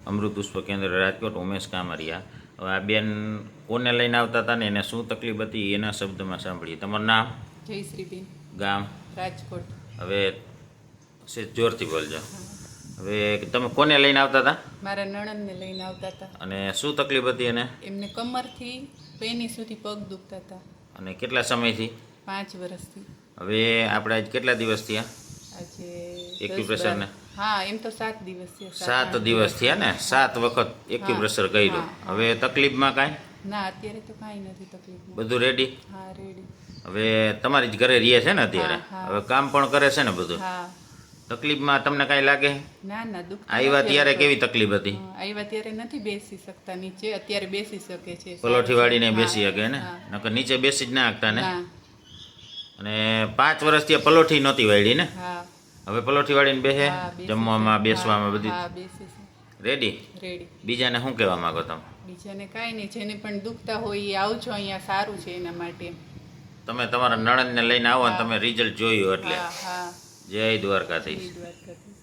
અમૃત પુષ્પ કેન્દ્ર રાજકોટ ઉમેશ કામરિયા. હવે આ બેન કોને લઈને આવતા હતા ને એને શું તકલીફ હતી એના શબ્દમાં સાંભળીએ. તમારું નામ? જયશ્રીબેન, ગામ? રાજકોટ. હવે જોરથી બોલજો. હવે તમે કોને લઈને આવતા હતા? મારા નણંદને લઈને આવતા હતા. અને શું તકલીફ હતી એને? એમને કમરથી પેની સુધી પગ દુખતા હતા. અને કેટલા સમયથી? 5 વર્ષથી. હવે આપણે આજ કેટલા દિવસ થયા આજે એક્યુપ્રેશર ને? હા, એમ તો 7 દિવસ છે. 7 દિવસ થયા ને? 7 વખત એક્યુપ્રેશર કર્યું. હવે તકલીફમાં કાંઈ? ના, અત્યારે તો કાંઈ નથી તકલીફ. બધું રેડી? હા, રેડી. હવે તમારી જ ઘરે રહે છે ને અત્યારે? હવે કામ પણ કરે છે ને બધું? હા. તકલીફમાં તમને કાંઈ લાગે? ના ના, દુખ. આવ્યા ત્યારે કેવી તકલીફ હતી? આવ્યા ત્યારે નથી બેસી શકતા નીચે, અત્યારે બેસી શકે છે. પલોઠી વાળીને બેસી શકે ને? નકર નીચે બેસી જ ના શકતા ને? અને 5 વર્ષથી પલોઠી નહોતી વાળી ને? હા. હવે પલોઠી વાળીને બેસે? જમવામાં, બેસવામાં બધી હા, બેસી છે. રેડી? રેડી. બીજાને શું કહેવા માંગો તમે? બીજાને કાંઈ નહીં, જેને પણ દુખતા હોય એ આવજો, અહીંયા સારું છે એના માટે. તમે તમારા નણંદને લઈને આવો ને તમે રિઝલ્ટ જોયું એટલે. હા હા. જય દ્વારકાધીશ. જય દ્વારકાધીશ.